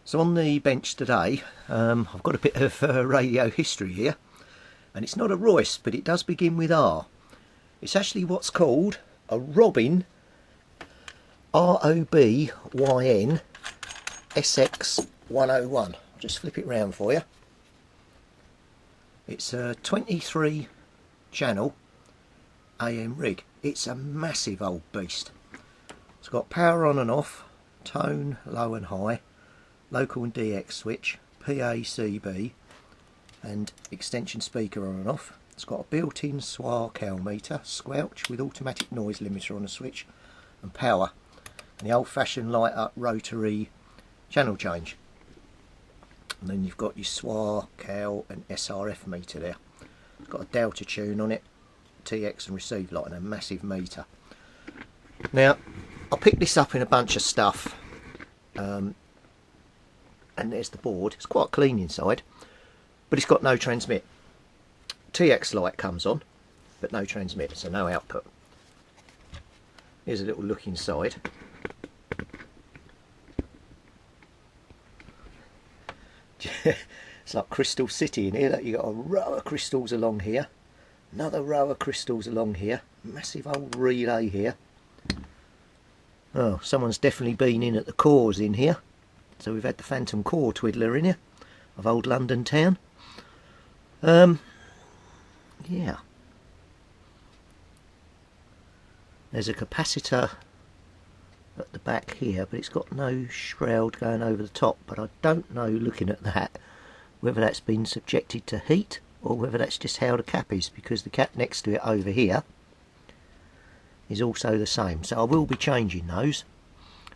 So on the bench today, I've got a bit of radio history here, and it's not a Royce, but it does begin with R. It's actually what's called a Robyn ROBYN SX101. I'll just flip it round for you. It's a 23 channel AM rig. It's a massive old beast. It's got power on and off, tone low and high, local and DX switch, PACB, and extension speaker on and off. It's got a built-in SWR cow meter, squelch with automatic noise limiter on the switch, and power, and the old-fashioned light-up rotary channel change. And then you've got your SWR, cow, and SRF meter there. It's got a delta tune on it, TX and receive light, and a massive meter. Now, I picked this up in a bunch of stuff. And there's the board. It's quite clean inside, but it's got no transmit. TX light comes on, but no transmit, so no output. Here's a little look inside. It's like Crystal City in here. That you got a row of crystals along here, another row of crystals along here, massive old relay here. Oh, someone's definitely been in at the cores in here. So we've had the phantom core twiddler in here of old London town. Yeah. There's a capacitor at the back here, but it's got no shroud going over the top. But I don't know, looking at that, whether that's been subjected to heat or whether that's just how the cap is, because the cap next to it over here is also the same. So I will be changing those.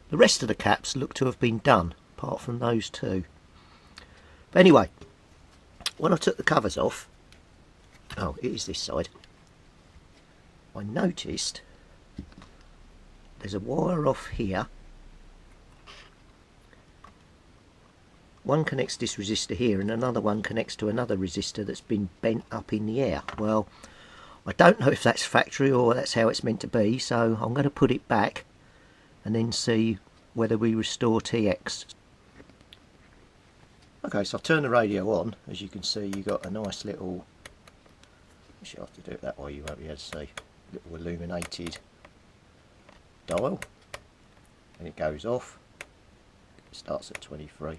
The rest of the caps look to have been done, apart from those two. But anyway, when I took the covers off, oh, it is this side, I noticed there's a wire off here. One connects this resistor here, and another one connects to another resistor that's been bent up in the air. Well, I don't know if that's factory or that's how it's meant to be, so I'm going to put it back and then see whether we restore TX. Okay, so I've turned the radio on. As you can see, you've got a nice little, actually I'll have to do it that way, you won't be able to see, little illuminated dial, and it goes off. It starts at 23. I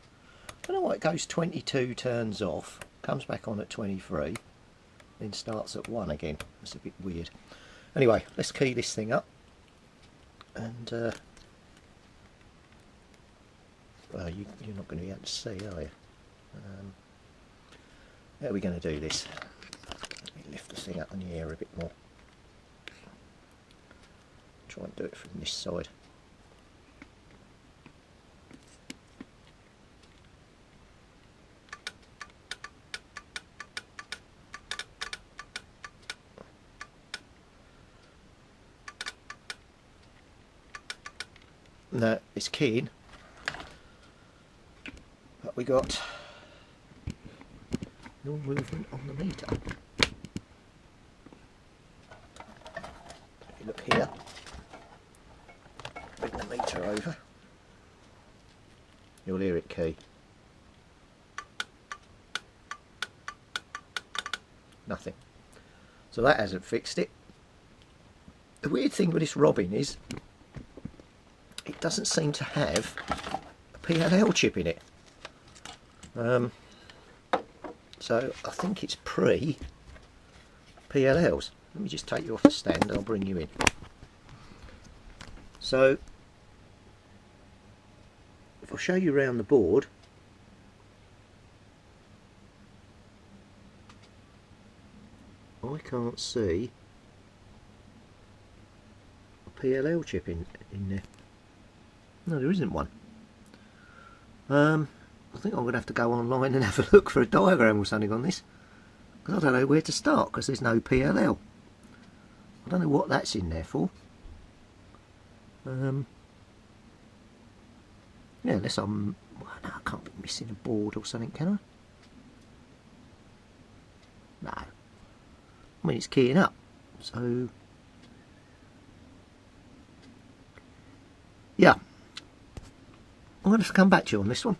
don't know why it goes 22, turns off, comes back on at 23, then starts at 1 again. That's a bit weird. Anyway, let's key this thing up, and well, you're not going to be able to see, are you? How are we going to do this? Let me lift the thing up in the air a bit more. Try and do it from this side. Now it's keying, but we got no movement on the meter. If you look here, bring the meter over, you'll hear it key. Nothing. So that hasn't fixed it. The weird thing with this Robyn is it doesn't seem to have a PLL chip in it. So I think it's pre-PLLs. Let me just take you off the stand and I'll bring you in. So if I show you around the board, I can't see a PLL chip in there. No, there isn't one. I think I'm going to have to go online and have a look for a diagram or something on this, because I don't know where to start, because there's no PLL. I don't know what that's in there for. Yeah, unless I'm... Well, no, I can't be missing a board or something, can I? No. I mean, it's keying up, so... Yeah. I'm going to have to come back to you on this one.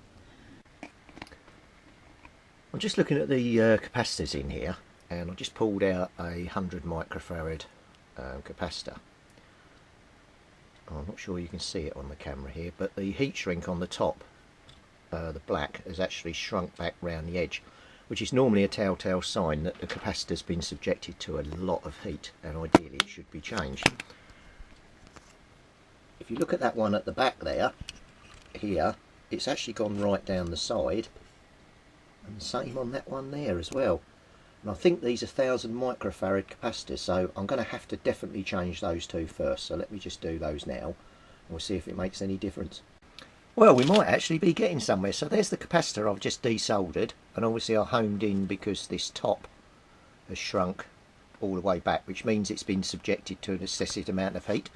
I'm just looking at the capacitors in here, and I just pulled out a 100 microfarad capacitor. I'm not sure you can see it on the camera here, but the heat shrink on the top, the black, has actually shrunk back round the edge, which is normally a telltale sign that the capacitor's been subjected to a lot of heat, and ideally it should be changed. If you look at that one at the back there, here, it's actually gone right down the side, and the same on that one there as well. And I think these are 1000 microfarad capacitors, so I'm going to have to definitely change those two first. So let me just do those now, and we'll see if it makes any difference. Well, we might actually be getting somewhere. So there's the capacitor I've just desoldered, and obviously I homed in because this top has shrunk all the way back, which means it's been subjected to an excessive amount of heat.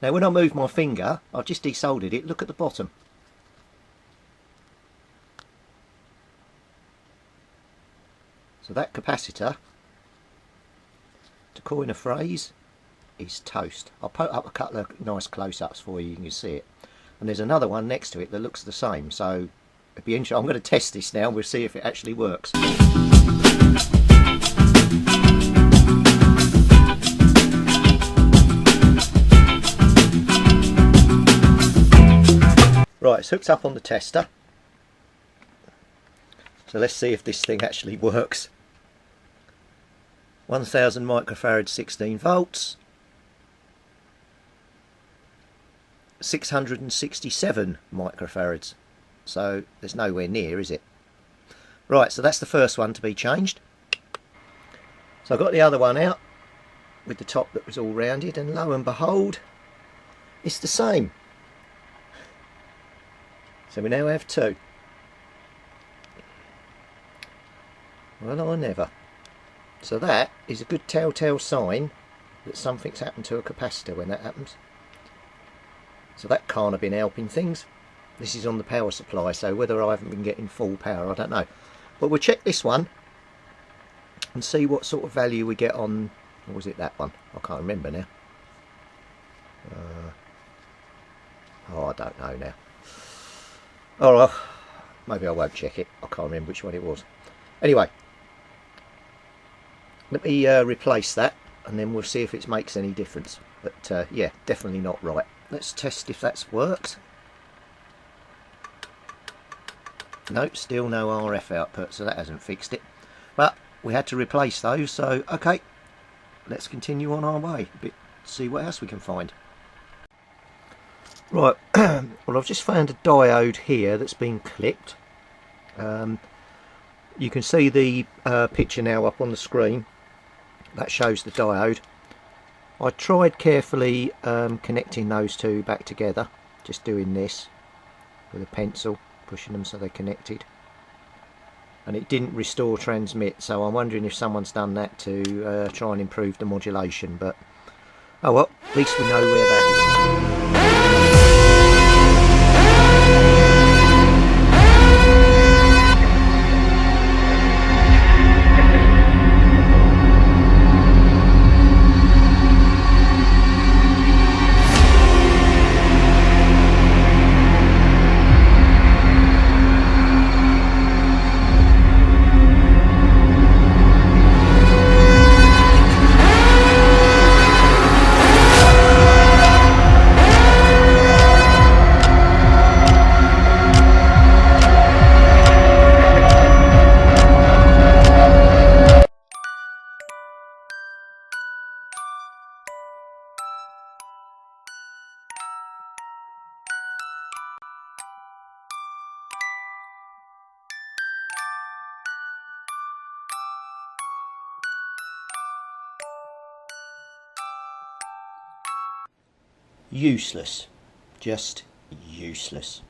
Now when I move my finger, I've just desoldered it, look at the bottom. So that capacitor, to coin a phrase, is toast. I'll put up a couple of nice close-ups for you, you can see it. And there's another one next to it that looks the same, so it'd be interesting. I'm going to test this now, we'll see if it actually works. Right, it's hooked up on the tester. So let's see if this thing actually works. 1000 microfarad, 16 volts. 667 microfarads. So there's nowhere near, is it? Right, so that's the first one to be changed. So I got the other one out with the top that was all rounded, and lo and behold, it's the same. So we now have two. Well, I never. So that is a good telltale sign that something's happened to a capacitor when that happens. So that can't have been helping things. This is on the power supply, so whether I haven't been getting full power, I don't know. But we'll check this one and see what sort of value we get on, or was it that one? I can't remember now. Oh, I don't know now. Alright, maybe I won't check it. I can't remember which one it was. Anyway, let me replace that, and then we'll see if it makes any difference. But yeah, definitely not right. Let's test if that works. Nope, still no RF output, so that hasn't fixed it. But we had to replace those, so okay, let's continue on our way. See what else we can find. Right, well, I've just found a diode here that's been clipped. You can see the picture now up on the screen. That shows the diode. I tried carefully connecting those two back together, just doing this with a pencil, pushing them so they're connected. And it didn't restore transmit, so I'm wondering if someone's done that to try and improve the modulation, but oh well, at least we know where that is. Useless, just useless.